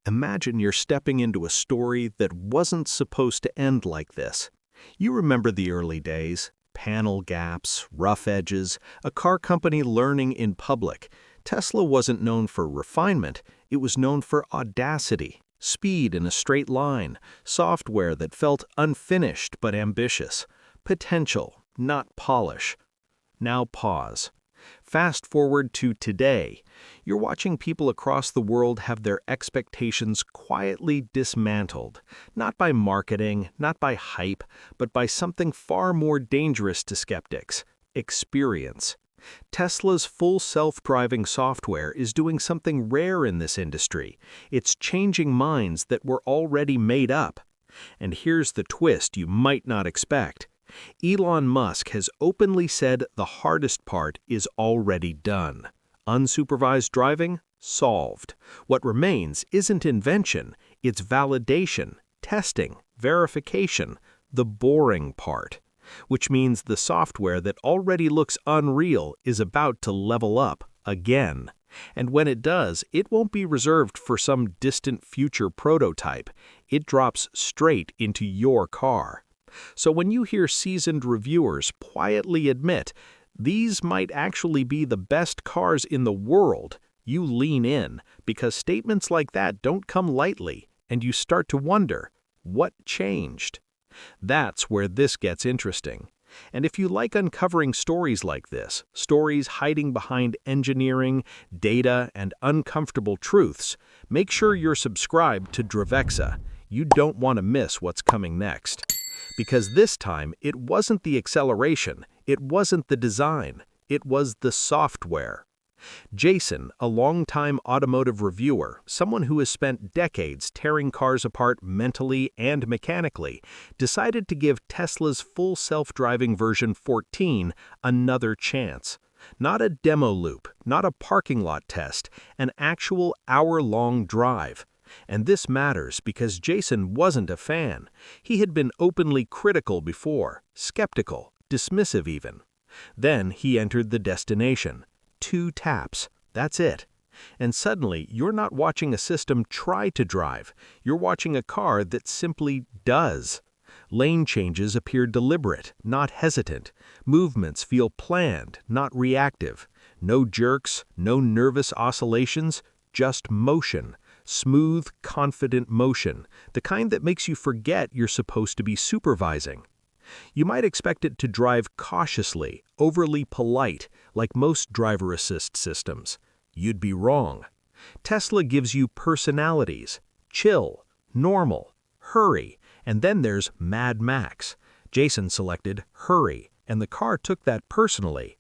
Imagine you're stepping into a story that wasn't supposed to end like this. You remember the early days, panel gaps, rough edges, a car company learning in public. Tesla wasn't known for refinement, it was known for audacity, speed in a straight line, software that felt unfinished but ambitious, potential, not polish. Now pause. Fast forward to today. You're watching people across the world have their expectations quietly dismantled, not by marketing, not by hype, but by something far more dangerous to skeptics: experience. Tesla's full self-driving software is doing something rare in this industry. It's changing minds that were already made up. And here's the twist you might not expect. Elon Musk has openly said the hardest part is already done. Unsupervised driving? Solved. What remains isn't invention, it's validation, testing, verification, the boring part. Which means the software that already looks unreal is about to level up again. And when it does, it won't be reserved for some distant future prototype. It drops straight into your car. So when you hear seasoned reviewers quietly admit these might actually be the best cars in the world, you lean in, because statements like that don't come lightly, and you start to wonder, what changed? That's where this gets interesting. And if you like uncovering stories like this, stories hiding behind engineering, data, and uncomfortable truths, make sure you're subscribed to Dravexa. You don't want to miss what's coming next. Because this time, it wasn't the acceleration, it wasn't the design, it was the software. Jason, a longtime automotive reviewer, someone who has spent decades tearing cars apart mentally and mechanically, decided to give Tesla's full self-driving version 14 another chance. Not a demo loop, not a parking lot test, an actual hour-long drive. And this matters because Jason wasn't a fan. He had been openly critical before, skeptical, dismissive even. Then he entered the destination. 2 taps, that's it. And suddenly, you're not watching a system try to drive. You're watching a car that simply does. Lane changes appear deliberate, not hesitant. Movements feel planned, not reactive. No jerks, no nervous oscillations, just motion. Smooth, confident motion, the kind that makes you forget you're supposed to be supervising. You might expect it to drive cautiously, overly polite, like most driver assist systems. You'd be wrong. Tesla gives you personalities: chill, normal, hurry, and then there's Mad Max. Jason selected hurry, and the car took that personally.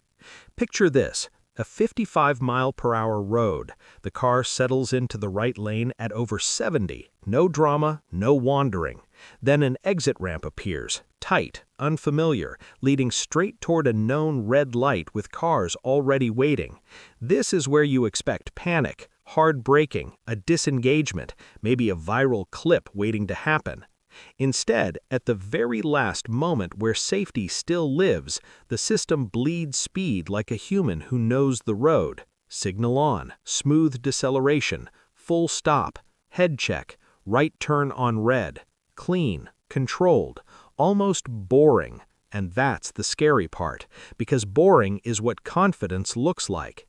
Picture this. A 55-mile-per-hour road. The car settles into the right lane at over 70. No drama, no wandering. Then an exit ramp appears, tight, unfamiliar, leading straight toward a known red light with cars already waiting. This is where you expect panic, hard braking, a disengagement, maybe a viral clip waiting to happen. Instead, at the very last moment where safety still lives, the system bleeds speed like a human who knows the road. Signal on, smooth deceleration, full stop, head check, right turn on red. Clean, controlled, almost boring. And that's the scary part, because boring is what confidence looks like.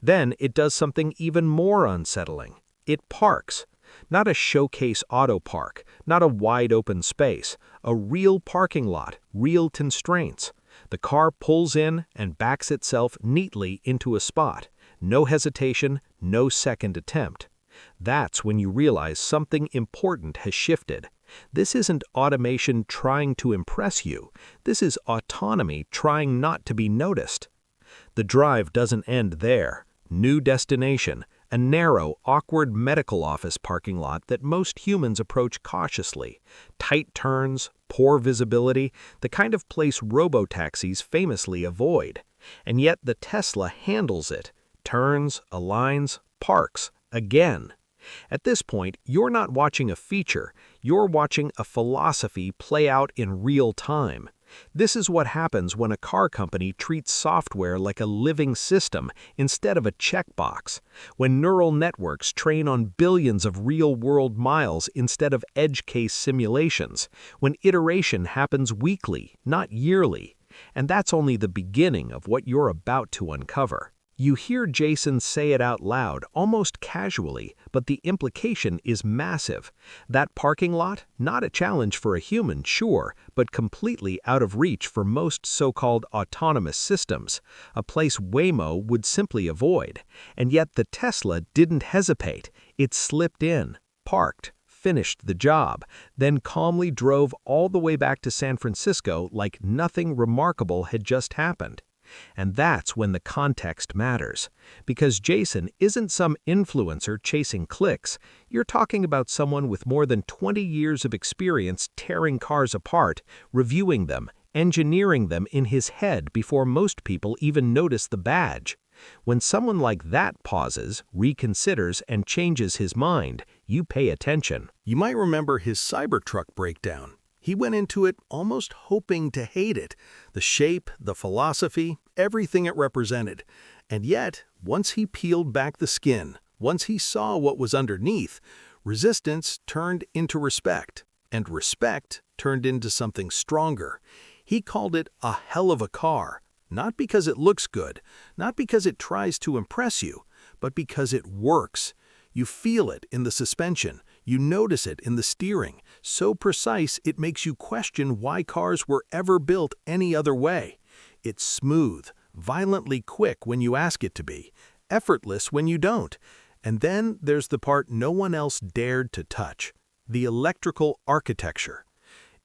Then it does something even more unsettling. It parks. Not a showcase auto park, not a wide-open space, a real parking lot, real constraints. The car pulls in and backs itself neatly into a spot. No hesitation, no second attempt. That's when you realize something important has shifted. This isn't automation trying to impress you. This is autonomy trying not to be noticed. The drive doesn't end there. New destination. A narrow, awkward medical office parking lot that most humans approach cautiously. Tight turns, poor visibility, the kind of place robotaxis famously avoid. And yet the Tesla handles it. Turns, aligns, parks, again. At this point, you're not watching a feature, you're watching a philosophy play out in real time. This is what happens when a car company treats software like a living system instead of a checkbox, when neural networks train on billions of real-world miles instead of edge case simulations, when iteration happens weekly, not yearly. And that's only the beginning of what you're about to uncover. You hear Jason say it out loud, almost casually, but the implication is massive. That parking lot, not a challenge for a human, sure, but completely out of reach for most so-called autonomous systems, a place Waymo would simply avoid. And yet the Tesla didn't hesitate. It slipped in, parked, finished the job, then calmly drove all the way back to San Francisco like nothing remarkable had just happened. And that's when the context matters. Because Jason isn't some influencer chasing clicks. You're talking about someone with more than 20 years of experience tearing cars apart, reviewing them, engineering them in his head before most people even notice the badge. When someone like that pauses, reconsiders, and changes his mind, you pay attention. You might remember his Cybertruck breakdown. He went into it almost hoping to hate it, the shape, the philosophy, everything it represented. And yet, once he peeled back the skin, once he saw what was underneath, resistance turned into respect, and respect turned into something stronger. He called it a hell of a car, not because it looks good, not because it tries to impress you, but because it works. You feel it in the suspension. You notice it in the steering, so precise it makes you question why cars were ever built any other way. It's smooth, violently quick when you ask it to be, effortless when you don't. And then there's the part no one else dared to touch, the electrical architecture.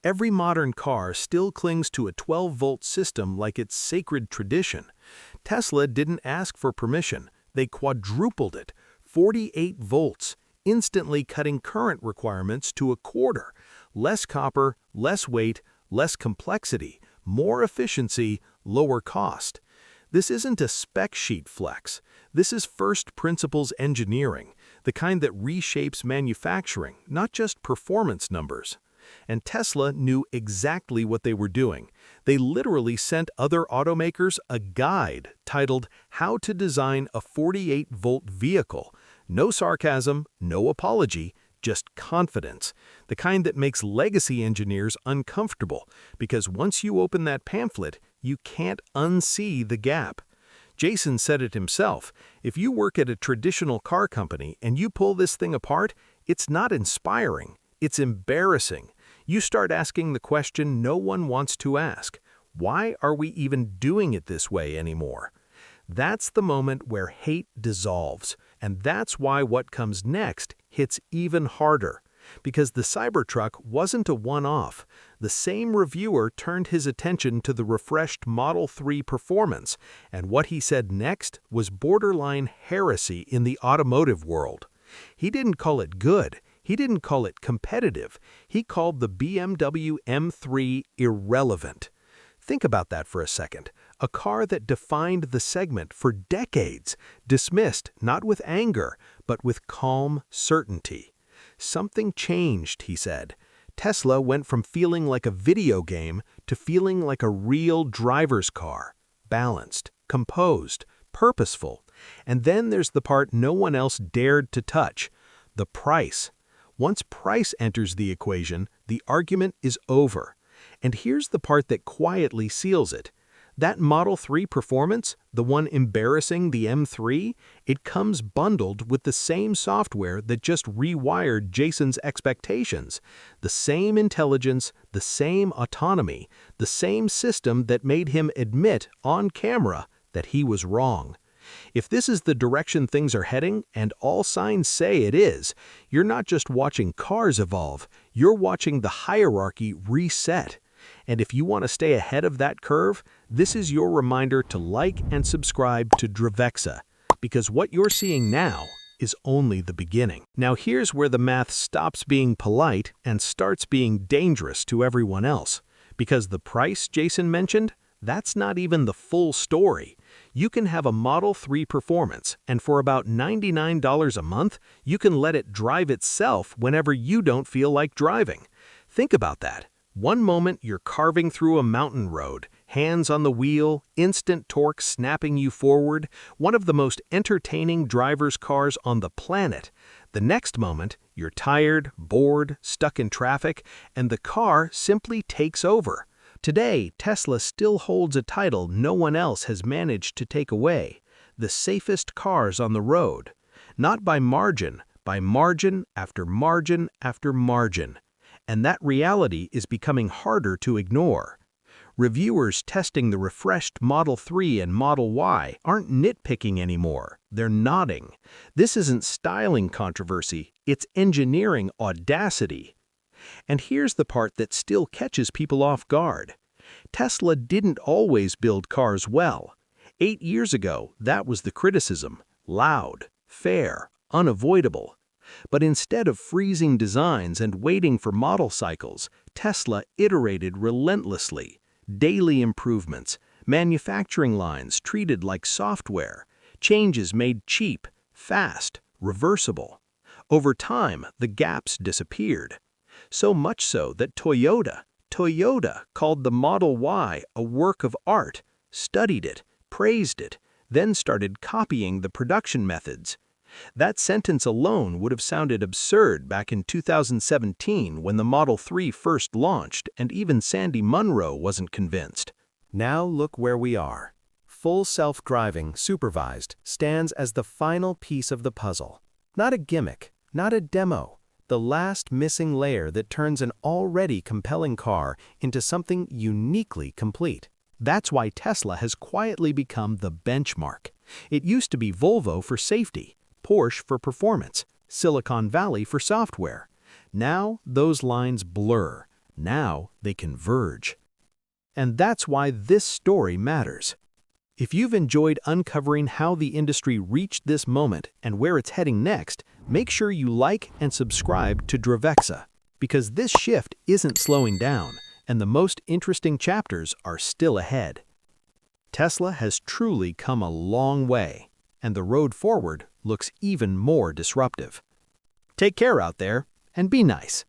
Every modern car still clings to a 12-volt system like it's sacred tradition. Tesla didn't ask for permission. They quadrupled it, 48 volts. Instantly cutting current requirements to a quarter. Less copper, less weight, less complexity, more efficiency, lower cost. This isn't a spec sheet flex. This is first principles engineering, the kind that reshapes manufacturing, not just performance numbers. And Tesla knew exactly what they were doing. They literally sent other automakers a guide titled How to Design a 48-Volt Vehicle. No sarcasm, no apology, just confidence. The kind that makes legacy engineers uncomfortable, because once you open that pamphlet, you can't unsee the gap. Jason said it himself, if you work at a traditional car company and you pull this thing apart, it's not inspiring, it's embarrassing. You start asking the question no one wants to ask. Why are we even doing it this way anymore? That's the moment where hate dissolves, and that's why what comes next hits even harder. Because the Cybertruck wasn't a one-off. The same reviewer turned his attention to the refreshed Model 3 performance, and what he said next was borderline heresy in the automotive world. He didn't call it good. He didn't call it competitive. He called the BMW M3 irrelevant. Think about that for a second. A car that defined the segment for decades, dismissed not with anger, but with calm certainty. Something changed, he said. Tesla went from feeling like a video game to feeling like a real driver's car. Balanced, composed, purposeful. And then there's the part no one else dared to touch, the price. Once price enters the equation, the argument is over. And here's the part that quietly seals it. That Model 3 performance, the one embarrassing the M3, it comes bundled with the same software that just rewired Jason's expectations. The same intelligence, the same autonomy, the same system that made him admit on camera that he was wrong. If this is the direction things are heading, and all signs say it is, you're not just watching cars evolve, you're watching the hierarchy reset. And if you want to stay ahead of that curve, this is your reminder to like and subscribe to Dravexa, because what you're seeing now is only the beginning. Now here's where the math stops being polite and starts being dangerous to everyone else. Because the price Jason mentioned, that's not even the full story. You can have a Model 3 performance, and for about $99 a month, you can let it drive itself whenever you don't feel like driving. Think about that. One moment you're carving through a mountain road, hands on the wheel, instant torque snapping you forward, one of the most entertaining driver's cars on the planet. The next moment, you're tired, bored, stuck in traffic, and the car simply takes over. Today, Tesla still holds a title no one else has managed to take away: the safest cars on the road. Not by margin after margin after margin. And that reality is becoming harder to ignore. Reviewers testing the refreshed Model 3 and Model Y aren't nitpicking anymore, they're nodding. This isn't styling controversy, it's engineering audacity. And here's the part that still catches people off guard. Tesla didn't always build cars well. 8 years ago, that was the criticism: loud, fair, unavoidable. But instead of freezing designs and waiting for model cycles, Tesla iterated relentlessly. Daily improvements, manufacturing lines treated like software, changes made cheap, fast, reversible. Over time, the gaps disappeared. So much so that Toyota called the Model Y a work of art, studied it, praised it, then started copying the production methods. That sentence alone would have sounded absurd back in 2017 when the Model 3 first launched and even Sandy Munro wasn't convinced. Now look where we are. Full self-driving, supervised, stands as the final piece of the puzzle. Not a gimmick, not a demo. The last missing layer that turns an already compelling car into something uniquely complete. That's why Tesla has quietly become the benchmark. It used to be Volvo for safety, Porsche for performance, Silicon Valley for software. Now those lines blur. Now they converge. And that's why this story matters. If you've enjoyed uncovering how the industry reached this moment and where it's heading next, make sure you like and subscribe to Dravexa, because this shift isn't slowing down, and the most interesting chapters are still ahead. Tesla has truly come a long way, and the road forward looks even more disruptive. Take care out there, and be nice.